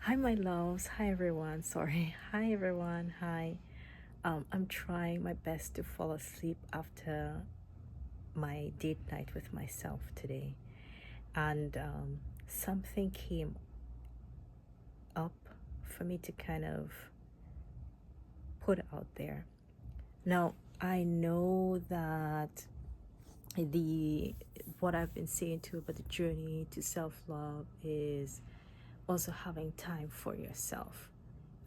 Hi, my loves. Hi, everyone. Sorry. Hi, everyone. Hi. I'm trying my best to fall asleep after my date night with myself today. And something came up for me to kind of put out there. Now, I know that the what I've been saying to about the journey to self-love is also having time for yourself,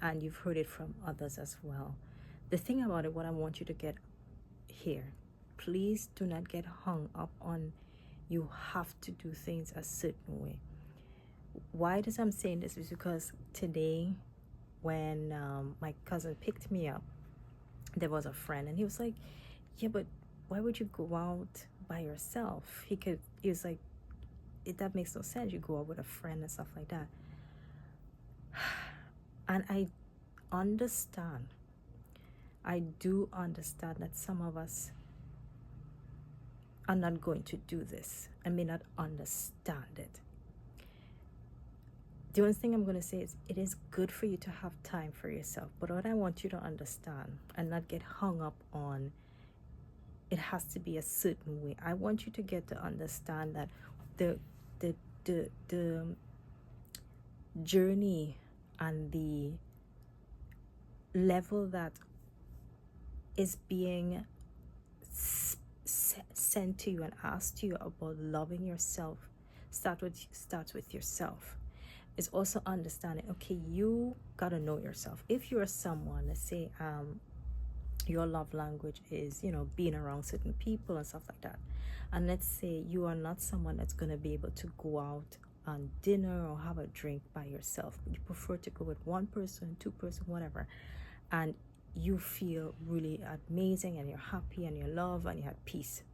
and you've heard it from others as well. The thing about it, what I want you to get here, please do not get hung up on you have to do things a certain way. Why does I'm saying this is because today when my cousin picked me up, there was a friend and he was like, yeah, but why would you go out by yourself? He was like, that makes no sense. You go out with a friend and stuff like that. And I understand. I do understand that some of us are not going to do this and may not understand it. The only thing I'm going to say is it is good for you to have time for yourself. But what I want you to understand and not get hung up on it has to be a certain way. I want you to get to understand that the journey and the level that is being sent to you and asked you about loving yourself starts with yourself. Is also understanding, okay, you gotta know yourself. If you're someone, let's say your love language is, being around certain people and stuff like that, and let's say you are not someone that's going to be able to go out on dinner or have a drink by yourself, but you prefer to go with one person, two person, whatever, and you feel really amazing and you're happy and you love and you have peace.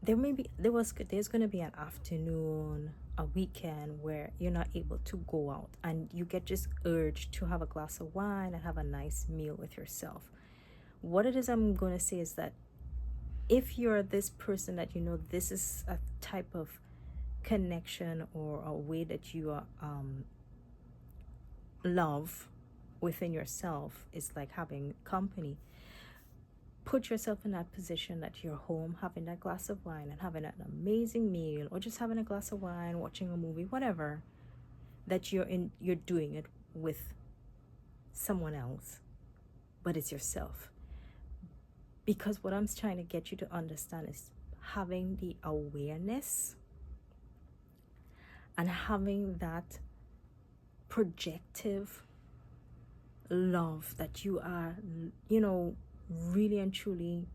There's going to be an afternoon, a weekend where you're not able to go out and you get just urged to have a glass of wine and have a nice meal with yourself. What it is I'm going to say is that if you're this person that this is a type of connection or a way that you are love within yourself is like having company, put yourself in that position that you're home having that glass of wine and having an amazing meal, or just having a glass of wine, watching a movie, whatever, that you're doing it with someone else, but it's yourself. Because what I'm trying to get you to understand is having the awareness and having that projective love that you are, really and truly,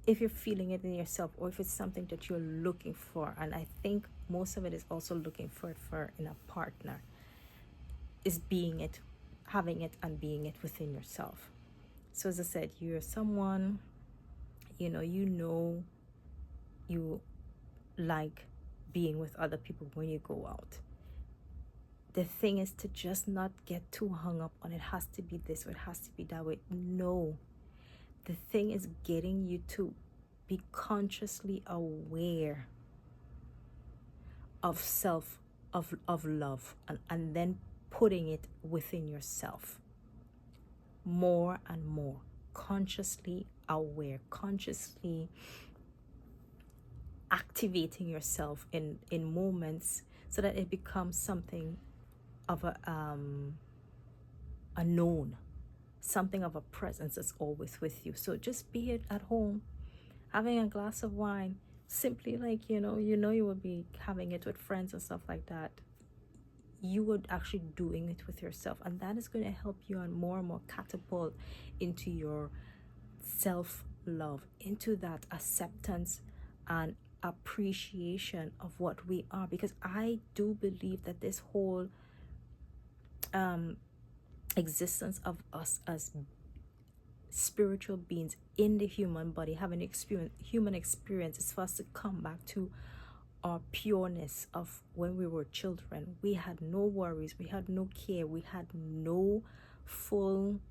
if you're feeling it in yourself or if it's something that you're looking for. And I think most of it is also looking for it in a partner, is being it, having it and being it within yourself. So as I said, you're someone, you like being with other people when you go out. The thing is to just not get too hung up on it has to be this or it has to be that way. No. The thing is getting you to be consciously aware of self, of love, and then putting it within yourself more and more. Consciously aware, consciously activating yourself in moments so that it becomes something of a known, something of a presence that's always with you. So just be it at home, having a glass of wine, simply like you would be having it with friends and stuff like that. You would actually doing it with yourself, and that is going to help you and more catapult into your self-love, into that acceptance and appreciation of what we are. Because I do believe that this whole existence of us as spiritual beings in the human body, having human experience, is for us to come back to our pureness of when we were children. We had no worries, we had no care, we had no full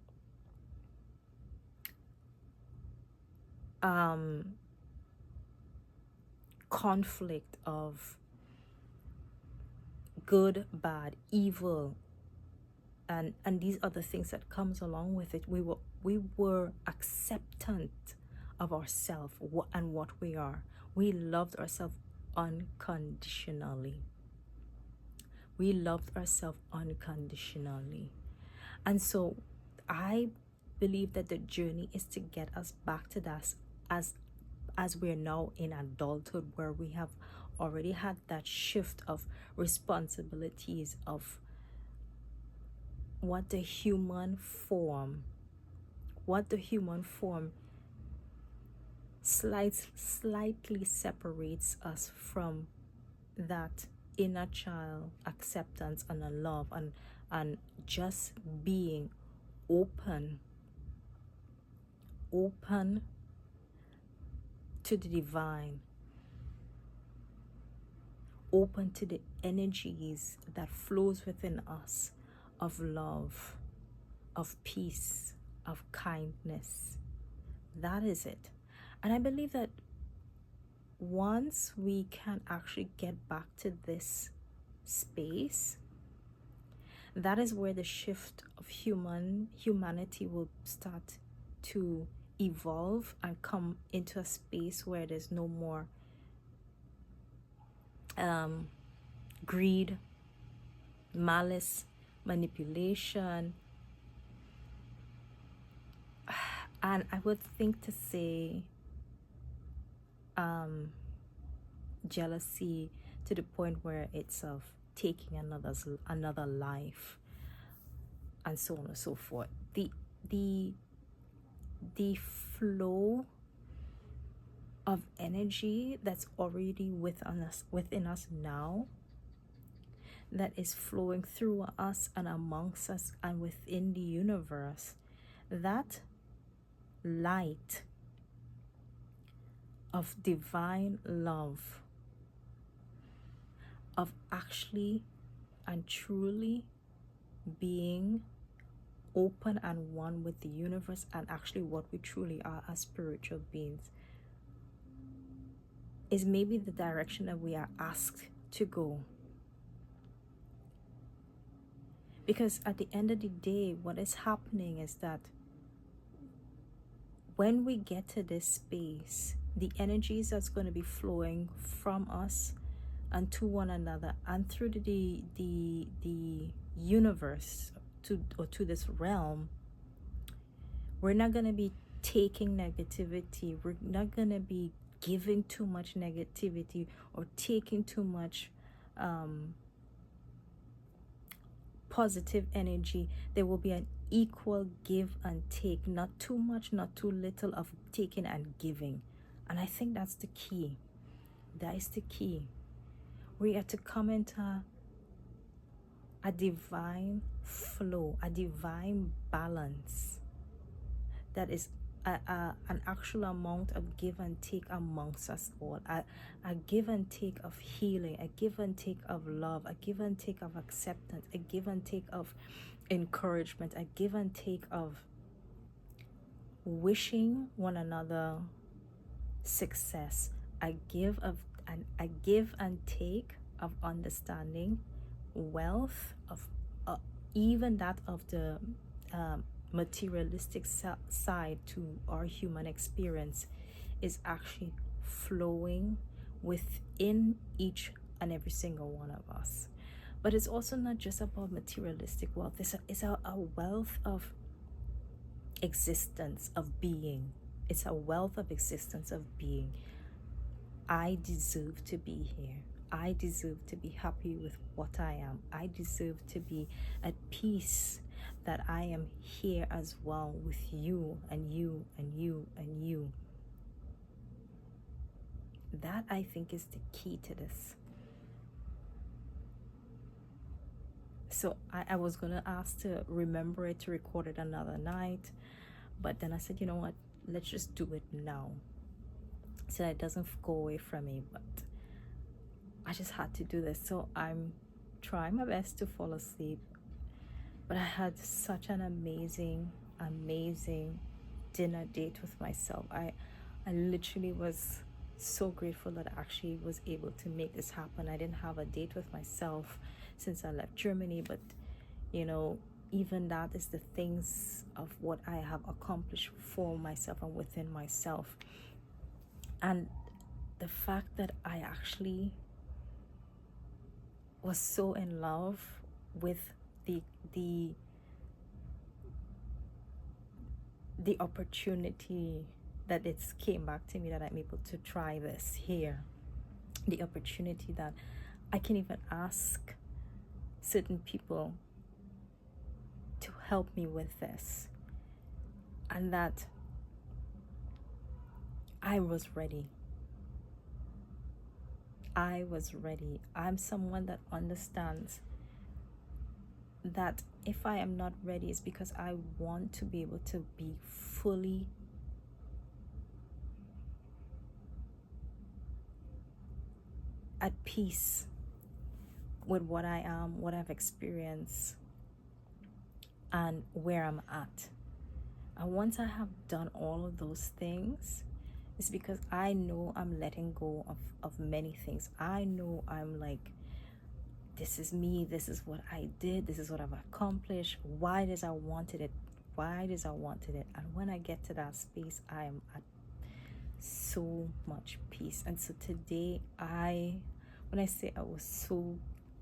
conflict of good, bad, evil, and these other things that comes along with it. We were acceptant of ourselves and what we are. We loved ourselves unconditionally. We loved ourselves unconditionally. And so I believe that the journey is to get us back to that, as we're now in adulthood, where we have already had that shift of responsibilities of what the human form slightly separates us from that inner child acceptance and a love, and just being open to the divine, open to the energies that flows within us, of love, of peace, of kindness. That is it. And I believe that once we can actually get back to this space, that is where the shift of humanity will start to evolve and come into a space where there's no more greed, malice, manipulation, and I would think to say jealousy, to the point where it's of taking another life, and so on and so forth. The flow of energy that's already within us now, that is flowing through us and amongst us and within the universe, that light of divine love, of actually and truly being open and one with the universe, and actually what we truly are as spiritual beings, is maybe the direction that we are asked to go. Because at the end of the day, what is happening is that when we get to this space, the energies that's going to be flowing from us and to one another and through the universe to this realm, we're not going to be taking negativity. We're not going to be giving too much negativity or taking too much positive energy. There will be an equal give and take, not too much, not too little, of taking and giving. And I think that's the key. That is the key. We are to come into a divine flow, a divine balance, that is an actual amount of give and take amongst us all, a give and take of healing, a give and take of love, a give and take of acceptance, a give and take of encouragement, a give and take of wishing one another success, a give and take of understanding, wealth, of even that of the materialistic side to our human experience, is actually flowing within each and every single one of us. But it's also not just about materialistic wealth. It's a wealth of existence, of being. It's a wealth of existence, of being. I deserve to be here. I deserve to be happy with what I am. I deserve to be at peace that I am here as well with you and you and you and you. That, I think, is the key to this. So I was going to ask to remember it, to record it another night. But then I said, you know what? Let's just do it now, so that it doesn't go away from me. But I just had to do this. So I'm trying my best to fall asleep. But I had such an amazing dinner date with myself. I literally was so grateful that I actually was able to make this happen. I didn't have a date with myself since I left Germany, but you know, even that is the things of what I have accomplished for myself and within myself. And the fact that I actually was so in love with the the the opportunity that it's came back to me, that I'm able to try this here, the opportunity that I can even ask certain people to help me with this, and that I was ready. I was ready. I'm someone that understands that if I am not ready, it's because I want to be able to be fully at peace with what I am, what I've experienced, and where I'm at. And once I have done all of those things, it's because I know I'm letting go of many things. I know I'm like, this is me, this is what I did, this is what I've accomplished. Why does I wanted it? Why does I wanted it? And when I get to that space, I am at so much peace. And so today, when I say I was so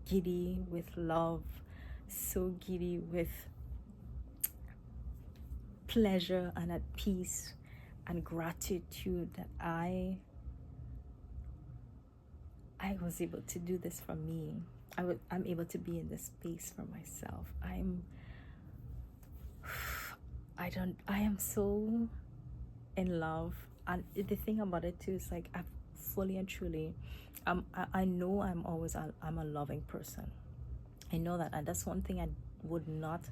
giddy with love, so giddy with pleasure and at peace and gratitude, that I was able to do this for me. I'm able to be in this space for myself. I am so in love. And the thing about it too is like, I've fully and truly, I know I'm a loving person. I know that, and that's one thing I would not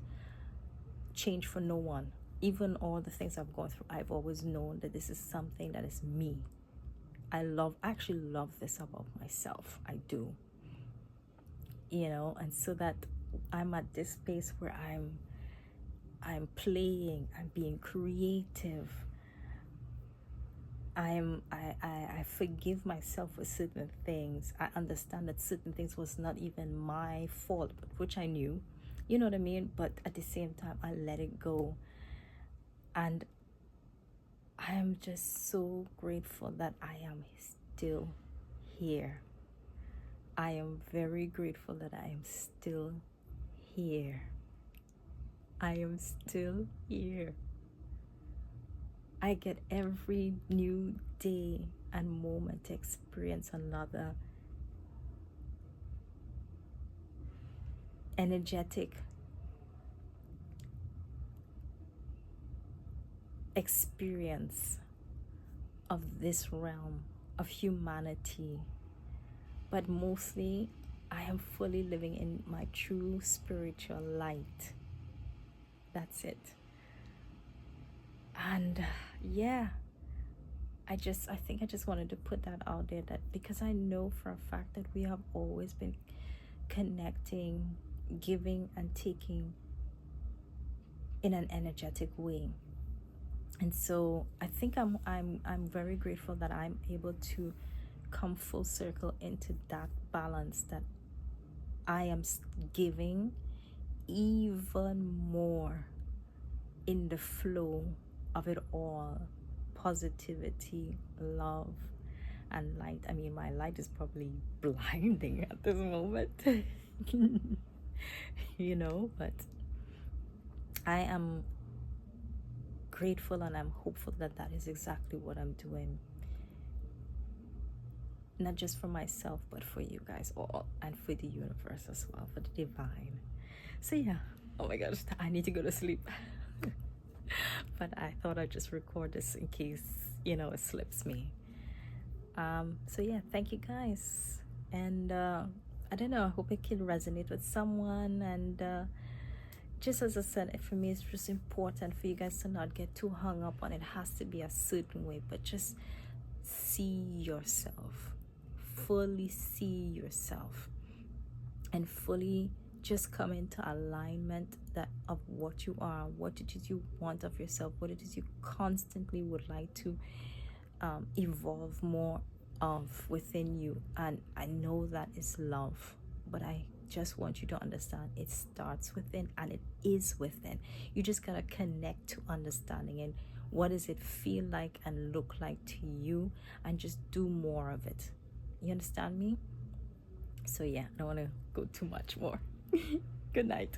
change for no one. Even all the things I've gone through, I've always known that this is something that is me. I actually love this about myself. I do. You know, and so that I'm at this space where I'm playing, I'm being creative. I forgive myself for certain things. I understand that certain things was not even my fault, but which I knew. You know what I mean? But at the same time, I let it go. And I am just so grateful that I am still here. I am very grateful that I am still here. I am still here. I get every new day and moment to experience another energetic experience of this realm of humanity. But mostly, I am fully living in my true spiritual light. That's it. And yeah, I think I just wanted to put that out there, that because I know for a fact that we have always been connecting, giving and taking in an energetic way. And so I think I'm very grateful that I'm able to come full circle into that balance, that I am giving even more in the flow of it all. Positivity, love, and light. I mean, my light is probably blinding at this moment. You know, but I am grateful and I'm hopeful that that is exactly what I'm doing. Not just for myself, but for you guys all, and for the universe as well, for the divine. So yeah, oh my gosh, I need to go to sleep. But I thought I'd just record this in case, you know, it slips me. So yeah, thank you guys. And I don't know, I hope it can resonate with someone. And just as I said, for me, it's just important for you guys to not get too hung up on it has to be a certain way, but just see yourself, fully see yourself, and fully just come into alignment that of what you are, what it is you want of yourself, what it is you constantly would like to evolve more of within you. And I know that is love, but I just want you to understand it starts within, and it is within. You just gotta connect to understanding it. What does it feel like and look like to you? And just do more of it. You understand me? So yeah, I don't want to go too much more. Good night.